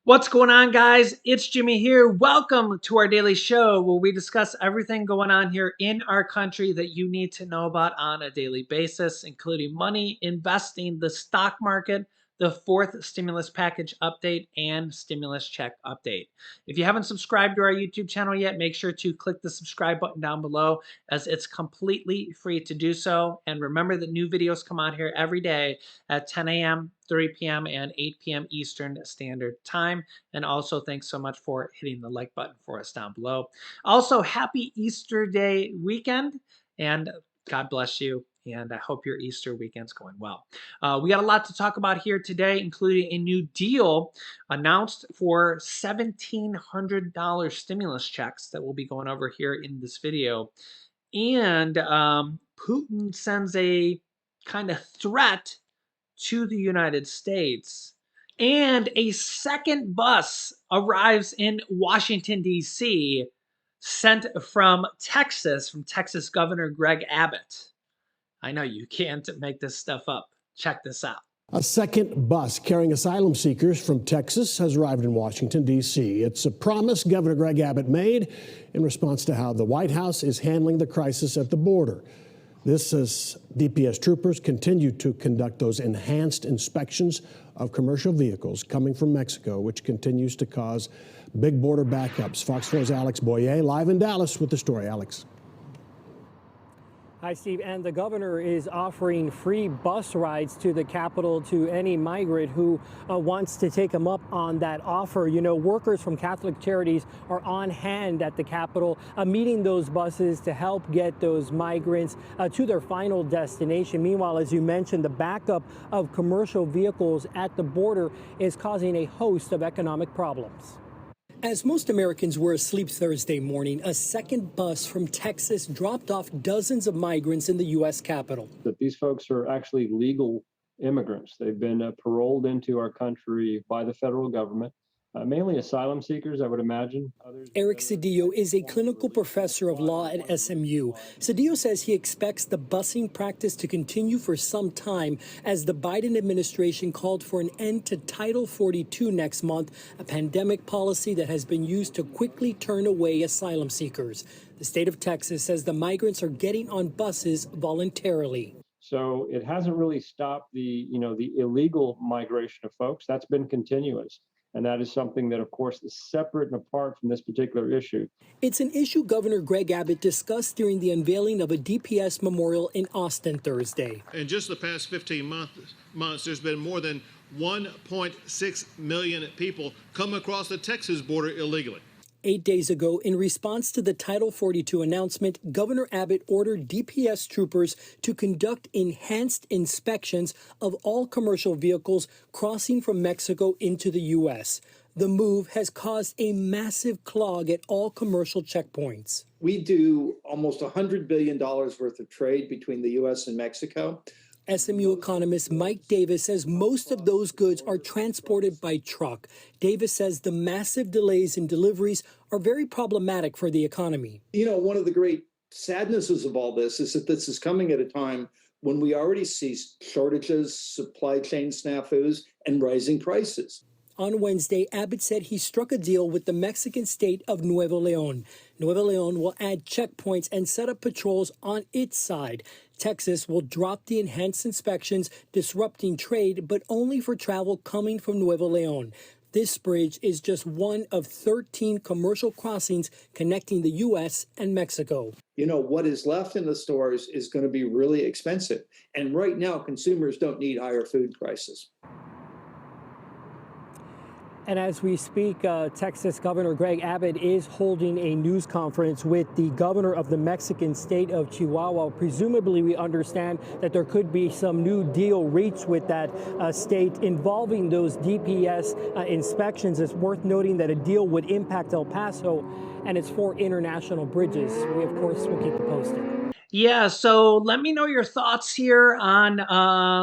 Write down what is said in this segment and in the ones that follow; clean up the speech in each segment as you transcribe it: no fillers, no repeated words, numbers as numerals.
What's going on, guys? It's Jimmy here. Welcome to our daily show where we discuss everything going on here in our country that you need to know about on a daily basis, including money, investing, the stock market, the fourth stimulus package update, and stimulus check update. If you haven't subscribed to our YouTube channel yet, make sure to click the subscribe button down below as it's completely free to do so. And remember that new videos come out here every day at 10 a.m., 3 p.m., and 8 p.m. Eastern Standard Time. And also, thanks so much for hitting the like button for us down below. Also, happy Easter Day weekend, and God bless you. And I hope your Easter weekend's going well. We got a lot to talk about here today, including a new deal announced for $1,700 stimulus checks that we'll be going over here in this video. And Putin sends a kind of threat to the United States. And a second bus arrives in Washington, D.C., sent from Texas Governor Greg Abbott. I know you can't make this stuff up. Check this out. A second bus carrying asylum seekers from Texas has arrived in Washington, D.C. It's a promise Governor Greg Abbott made in response to how the White House is handling the crisis at the border. This as DPS troopers continue to conduct those enhanced inspections of commercial vehicles coming from Mexico, which continues to cause big border backups. Fox 4's Alex Boyer live in Dallas with the story. Alex. Hi, Steve. And the governor is offering free bus rides to the Capitol to any migrant who wants to take him up on that offer. You know, workers from Catholic Charities are on hand at the Capitol, meeting those buses to help get those migrants to their final destination. Meanwhile, as you mentioned, the backup of commercial vehicles at the border is causing a host of economic problems. As most Americans were asleep Thursday morning, a second bus from Texas dropped off dozens of migrants in the U.S. Capitol. That these folks are actually legal immigrants. They've been paroled into our country by the federal government, mainly asylum seekers, I would imagine. Eric Cedillo is a clinical professor of law at SMU. Cedillo says he expects the busing practice to continue for some time as the Biden administration called for an end to Title 42 next month, a pandemic policy that has been used to quickly turn away asylum seekers. The state of Texas says the migrants are getting on buses voluntarily. So it hasn't really stopped the illegal migration of folks. That's been continuous. And that is something that, of course, is separate and apart from this particular issue. It's an issue Governor Greg Abbott discussed during the unveiling of a DPS memorial in Austin Thursday. In just the past 15 months, there's been more than 1.6 million people come across the Texas border illegally. 8 days ago, in response to the Title 42 announcement, Governor Abbott ordered DPS troopers to conduct enhanced inspections of all commercial vehicles crossing from Mexico into the U.S. The move has caused a massive clog at all commercial checkpoints. We do almost $100 billion worth of trade between the U.S. and Mexico. SMU economist Mike Davis says most of those goods are transported by truck. Davis says the massive delays in deliveries are very problematic for the economy. You know, one of the great sadnesses of all this is that this is coming at a time when we already see shortages, supply chain snafus, and rising prices. On Wednesday, Abbott said he struck a deal with the Mexican state of Nuevo León. Nuevo León will add checkpoints and set up patrols on its side. Texas will drop the enhanced inspections, disrupting trade, but only for travel coming from Nuevo León. This bridge is just one of 13 commercial crossings connecting the U.S. and Mexico. You know, what is left in the stores is going to be really expensive. And right now, consumers don't need higher food prices. And as we speak, Texas Governor Greg Abbott is holding a news conference with the governor of the Mexican state of Chihuahua. Presumably, we understand that there could be some new deal reached with that state involving those DPS inspections. It's worth noting that a deal would impact El Paso and its 4 international bridges. We, of course, will keep you posted. Yeah, so let me know your thoughts here on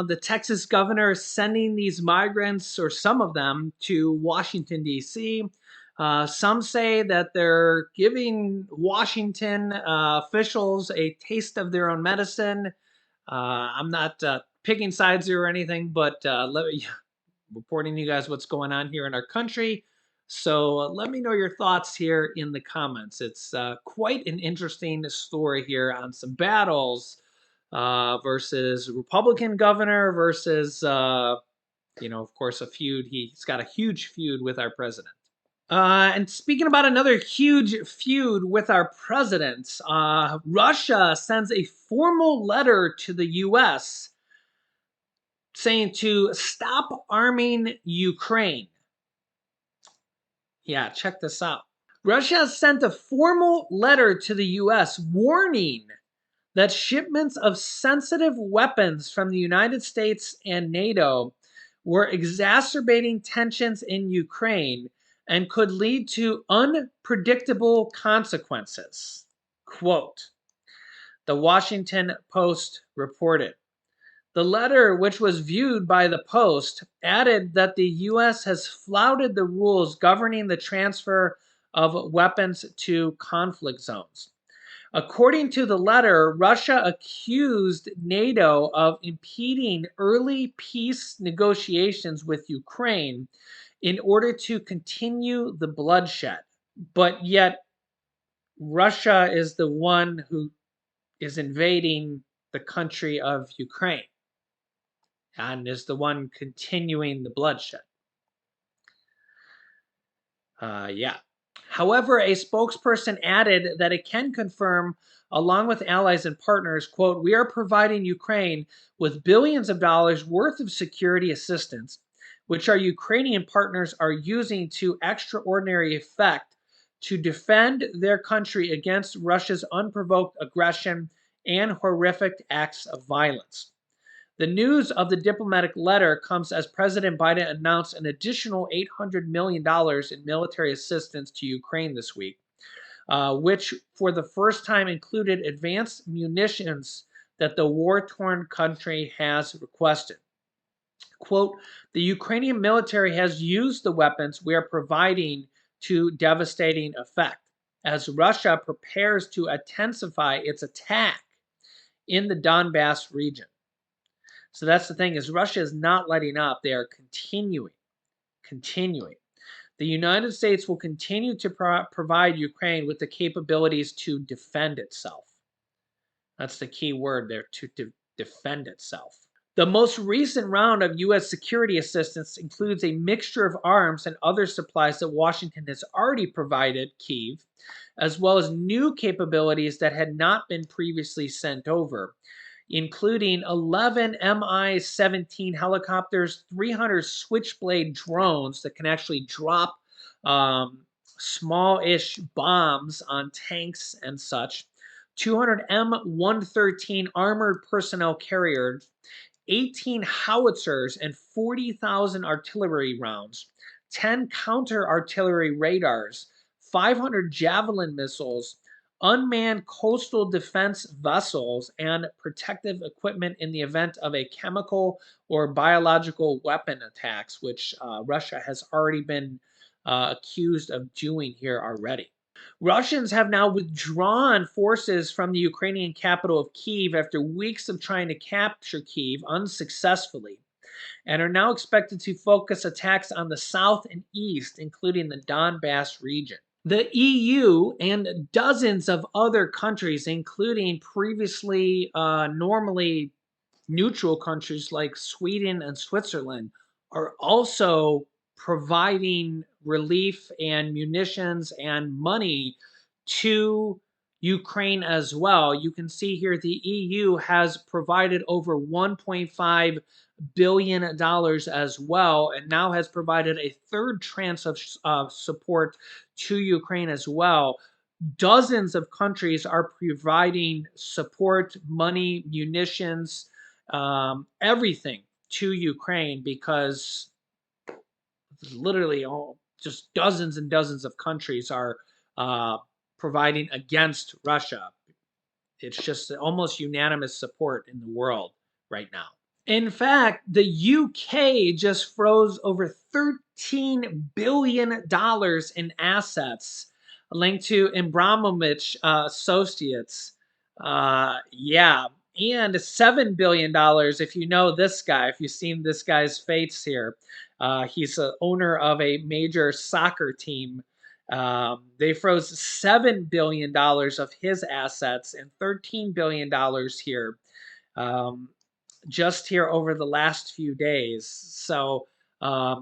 the Texas governor sending these migrants, or some of them, to Washington, D.C. Some say that they're giving Washington officials a taste of their own medicine. I'm not picking sides here or anything, but reporting to you guys what's going on here in our country. So let me know your thoughts here in the comments. It's quite an interesting story here on some battles versus Republican governor versus, of course, a feud. He's got a huge feud with our president. And speaking about another huge feud with our president, Russia sends a formal letter to the U.S. saying to stop arming Ukraine. Yeah, check this out. Russia has sent a formal letter to the U.S. warning that shipments of sensitive weapons from the United States and NATO were exacerbating tensions in Ukraine and could lead to unpredictable consequences. Quote, the Washington Post reported. The letter, which was viewed by the Post, added that the U.S. has flouted the rules governing the transfer of weapons to conflict zones. According to the letter, Russia accused NATO of impeding early peace negotiations with Ukraine in order to continue the bloodshed. But yet, Russia is the one who is invading the country of Ukraine and is the one continuing the bloodshed. Yeah. However, a spokesperson added that it can confirm, along with allies and partners, quote, we are providing Ukraine with billions of dollars worth of security assistance, which our Ukrainian partners are using to extraordinary effect to defend their country against Russia's unprovoked aggression and horrific acts of violence. The news of the diplomatic letter comes as President Biden announced an additional $800 million in military assistance to Ukraine this week, which for the first time included advanced munitions that the war-torn country has requested. Quote, the Ukrainian military has used the weapons we are providing to devastating effect as Russia prepares to intensify its attack in the Donbass region. So that's the thing, is Russia is not letting up. They are continuing. The United States will continue to provide Ukraine with the capabilities to defend itself. That's the key word there, to defend itself. The most recent round of U.S. security assistance includes a mixture of arms and other supplies that Washington has already provided Kyiv, as well as new capabilities that had not been previously sent over, including 11 Mi-17 helicopters, 300 Switchblade drones that can actually drop small-ish bombs on tanks and such, 200 M113 armored personnel carriers, 18 howitzers and 40,000 artillery rounds, 10 counter-artillery radars, 500 Javelin missiles, unmanned coastal defense vessels, and protective equipment in the event of a chemical or biological weapon attacks, which Russia has already been accused of doing here already. Russians have now withdrawn forces from the Ukrainian capital of Kyiv after weeks of trying to capture Kyiv unsuccessfully, and are now expected to focus attacks on the south and east, including the Donbass region. The EU and dozens of other countries, including previously normally neutral countries like Sweden and Switzerland, are also providing relief and munitions and money to Ukraine as well. You can see here the EU has provided over $1.5 billion as well, and now has provided a third tranche of support to Ukraine as well. Dozens of countries are providing support, money, munitions, everything to Ukraine, because literally just dozens and dozens of countries are providing against Russia. It's just almost unanimous support in the world right now. In fact, the UK just froze over $13 billion in assets linked to Abramovich associates. Yeah, and $7 billion. If you know this guy, if you've seen this guy's face here, he's the owner of a major soccer team. They froze $7 billion of his assets and $13 billion here, um, just here over the last few days. So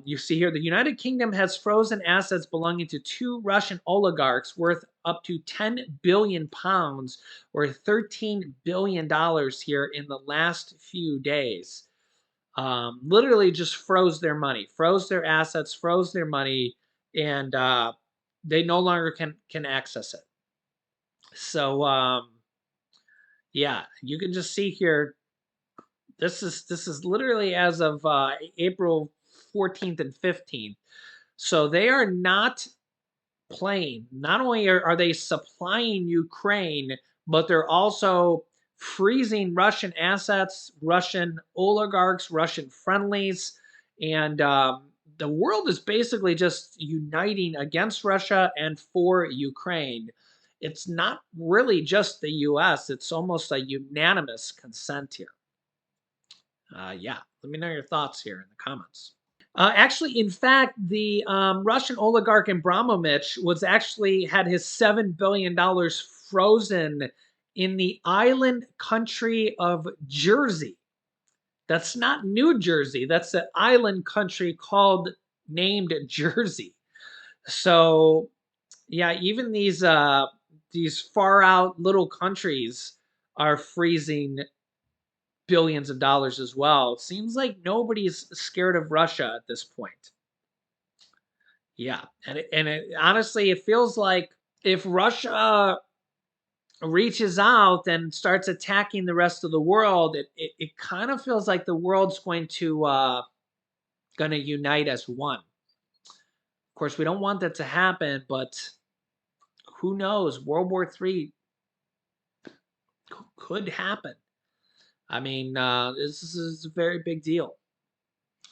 you see here, the United Kingdom has frozen assets belonging to two Russian oligarchs worth up to 10 billion pounds or $13 billion here in the last few days. Literally just froze their money, froze their assets, froze their money, and they no longer can access it. So yeah, you can just see here. This is literally as of April 14th and 15th. So they are not playing. Not only are they supplying Ukraine, but they're also freezing Russian assets, Russian oligarchs, Russian friendlies, and the world is basically just uniting against Russia and for Ukraine. It's not really just the U.S. It's almost a unanimous consent here. Yeah, let me know your thoughts here in the comments. Actually, in fact, the Russian oligarch Abramovich was actually had his $7 billion frozen in the island country of Jersey. That's not New Jersey. That's an island country called named Jersey. So, yeah, even these far out little countries are freezing billions of dollars as well. It seems like nobody's scared of Russia at this point. Yeah, honestly, it feels like if Russia reaches out and starts attacking the rest of the world, it kind of feels like the world's going to unite as one. Of course, we don't want that to happen, but who knows? World War III could happen. I mean, this is a very big deal.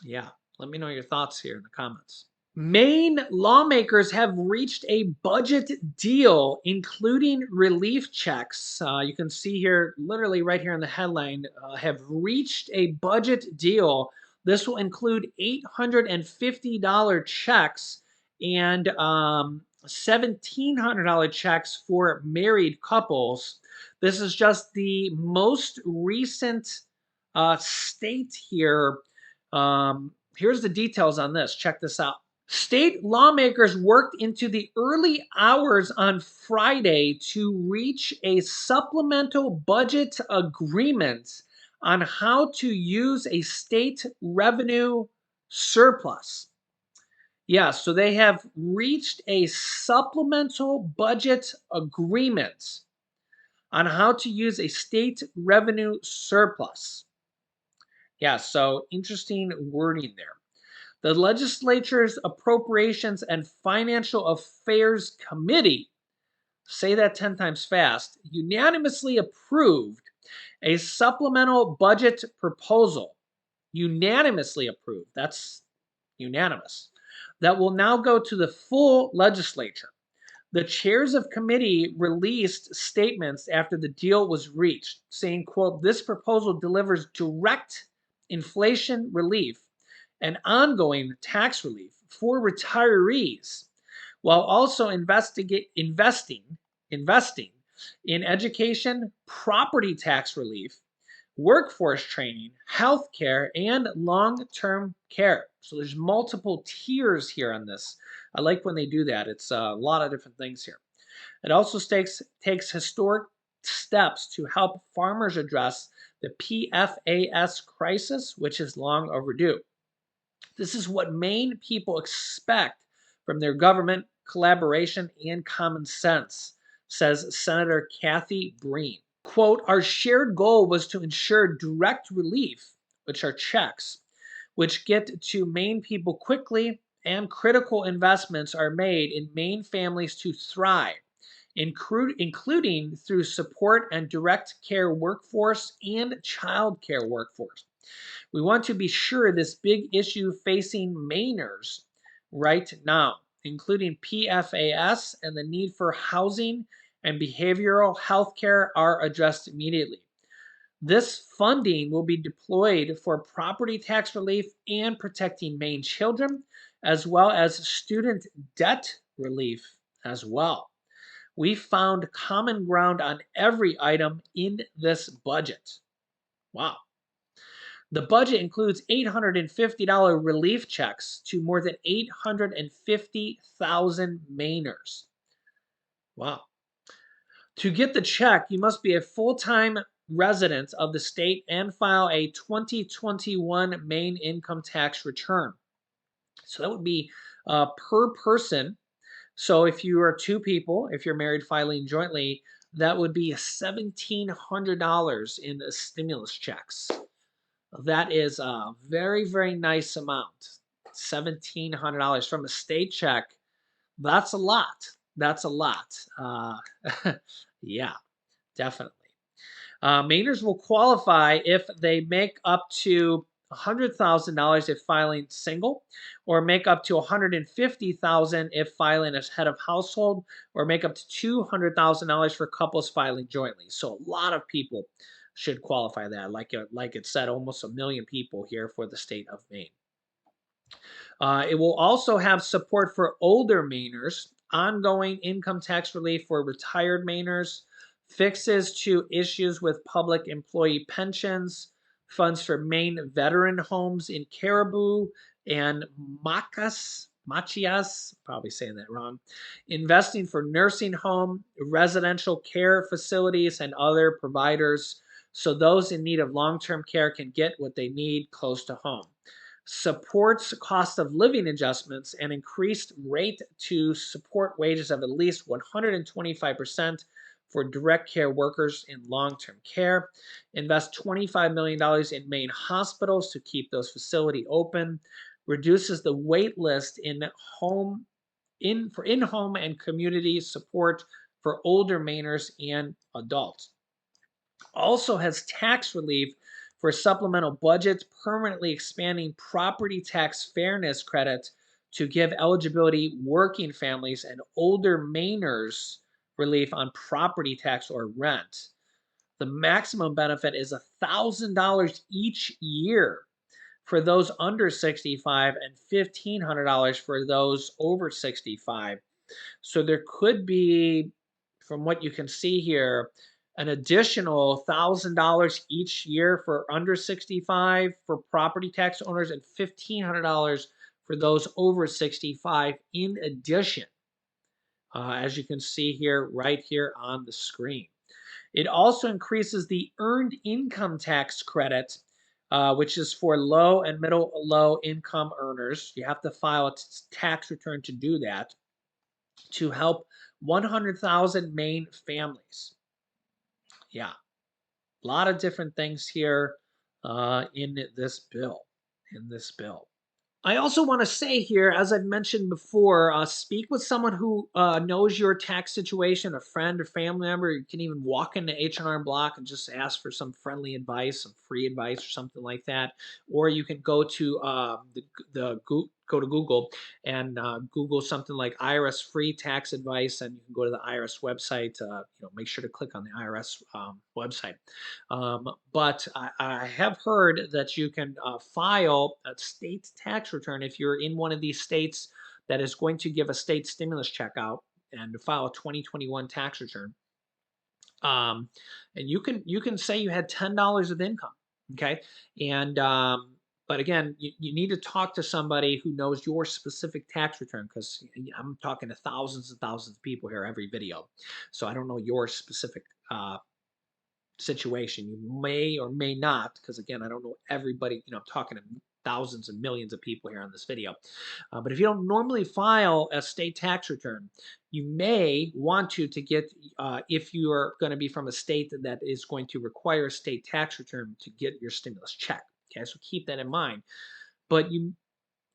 Yeah, let me know your thoughts here in the comments. Maine lawmakers have reached a budget deal, including relief checks. You can see here, literally right here in the headline, have reached a budget deal. This will include $850 checks and $1,700 checks for married couples. This is just the most recent state here. Here's the details on this. Check this out. State lawmakers worked into the early hours on Friday to reach a supplemental budget agreement on how to use a state revenue surplus. Yeah, so they have reached a supplemental budget agreement on how to use a state revenue surplus. Yeah, so interesting wording there. The legislature's Appropriations and Financial Affairs Committee, say that 10 times fast, unanimously approved a supplemental budget proposal. Unanimously approved. That's unanimous. That will now go to the full legislature. The chairs of committee released statements after the deal was reached, saying, quote, this proposal delivers direct inflation relief and ongoing tax relief for retirees while also investing in education, property tax relief, workforce training, health care, and long-term care. So there's multiple tiers here on this. I like when they do that. It's a lot of different things here. It also takes historic steps to help farmers address the PFAS crisis, which is long overdue. This is what Maine people expect from their government, collaboration, and common sense, says Senator Kathy Breen. Quote, our shared goal was to ensure direct relief, which are checks, which get to Maine people quickly, and critical investments are made in Maine families to thrive, including through support and direct care workforce and child care workforce. We want to be sure this big issue facing Mainers right now, including PFAS and the need for housing and behavioral health care, are addressed immediately. This funding will be deployed for property tax relief and protecting Maine children, as well as student debt relief as well. We found common ground on every item in this budget. Wow. The budget includes $850 relief checks to more than 850,000 Mainers. Wow. To get the check, you must be a full-time resident of the state and file a 2021 Maine income tax return. So that would be per person. So if you are two people, if you're married filing jointly, that would be $1,700 in stimulus checks. That is a very, very nice amount. $1,700 from a state check. That's a lot. That's a lot. Yeah, definitely. Mainers will qualify if they make up to $100,000 if filing single, or make up to $150,000 if filing as head of household, or make up to $200,000 for couples filing jointly. So a lot of people should qualify that. Like it said, almost a million people here for the state of Maine. It will also have support for older Mainers, ongoing income tax relief for retired Mainers, fixes to issues with public employee pensions, funds for Maine veteran homes in Caribou and Machias, probably saying that wrong, investing for nursing home, residential care facilities, and other providers so those in need of long-term care can get what they need close to home. Supports cost of living adjustments and increased rate to support wages of at least 125% for direct care workers in long-term care. Invest $25 million in Maine hospitals to keep those facilities open. Reduces the wait list for in-home and community support for older Mainers and adults. Also has tax relief for supplemental budgets, permanently expanding property tax fairness credit to give eligibility working families and older Mainers relief on property tax or rent. The maximum benefit is $1,000 each year for those under 65 and $1,500 for those over 65. So there could be, from what you can see here, an additional $1,000 each year for under 65 for property tax owners and $1,500 for those over 65 in addition, as you can see here, right here on the screen. It also increases the earned income tax credit, which is for low and middle low income earners. You have to file a tax return to do that, to help 100,000 Maine families. Yeah, a lot of different things here in this bill. I also want to say here, as I've mentioned before, speak with someone who knows your tax situation, a friend or family member. You can even walk into H&R Block and just ask for some friendly advice, some free advice or something like that. Or you can go to go to Google and Google something like IRS free tax advice, and you can go to the IRS website. Make sure to click on the IRS website. But I have heard that you can file a state tax return if you're in one of these states that is going to give a state stimulus check out, and file a 2021 tax return. And you can say you had $10 of income, okay? And but again, you need to talk to somebody who knows your specific tax return, because I'm talking to thousands and thousands of people here every video, so I don't know your specific situation. You may or may not, because again, I don't know everybody. I'm talking to thousands and millions of people here on this video. But if you don't normally file a state tax return, you may want to get, if you are going to be from a state that is going to require a state tax return to get your stimulus check. Okay, so keep that in mind. But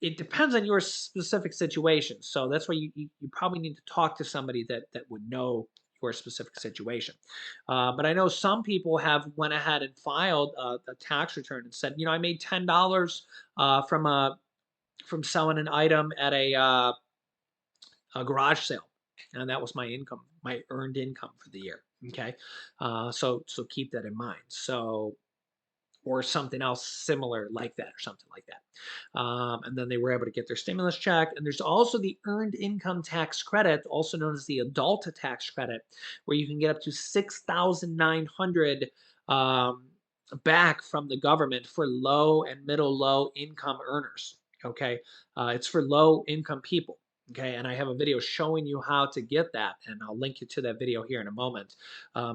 it depends on your specific situation. So that's why you probably need to talk to somebody that would know your specific situation. But I know some people have went ahead and filed a tax return and said, I made $10 from selling an item at a garage sale, and that was my income, my earned income for the year. Okay, so keep that in mind. So or something else similar like that, or something like that. And then they were able to get their stimulus check. And there's also the earned income tax credit, also known as the adult tax credit, where you can get up to 6,900 um, back from the government for low and middle low income earners. Okay, it's for low income people. Okay, and I have a video showing you how to get that, and I'll link you to that video here in a moment.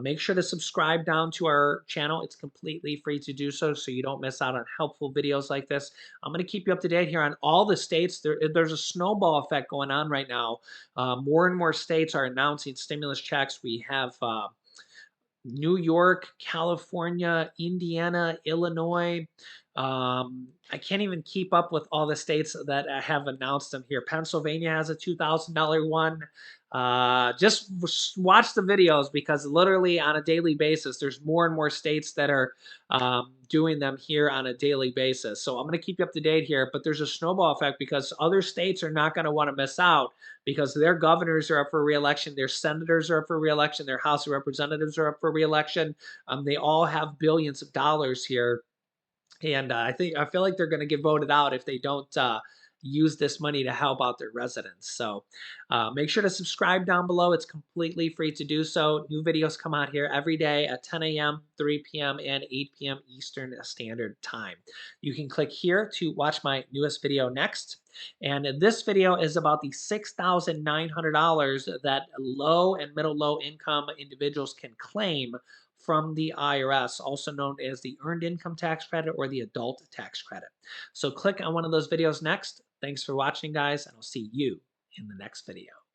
Make sure to subscribe down to our channel. It's completely free to do so, so you don't miss out on helpful videos like this. I'm going to keep you up to date here on all the states. There's a snowball effect going on right now. More and more states are announcing stimulus checks. We have New York, California, Indiana, Illinois. I can't even keep up with all the states that have announced them here. Pennsylvania has a $2,000 one. Just watch the videos because literally on a daily basis, there's more and more states that are doing them here on a daily basis. So I'm going to keep you up to date here, but there's a snowball effect because other states are not going to want to miss out because their governors are up for reelection, their senators are up for reelection, their House of Representatives are up for reelection. They all have billions of dollars here, and I feel like they're going to get voted out if they don't use this money to help out their residents. So make sure to subscribe down below. It's completely free to do so. New videos come out here every day at 10 a.m., 3 p.m., and 8 p.m. Eastern Standard Time. You can click here to watch my newest video next. And this video is about the $6,900 that low and middle low income individuals can claim from the IRS, also known as the Earned Income Tax Credit or the Adult Tax Credit. So click on one of those videos next. Thanks for watching, guys, and I'll see you in the next video.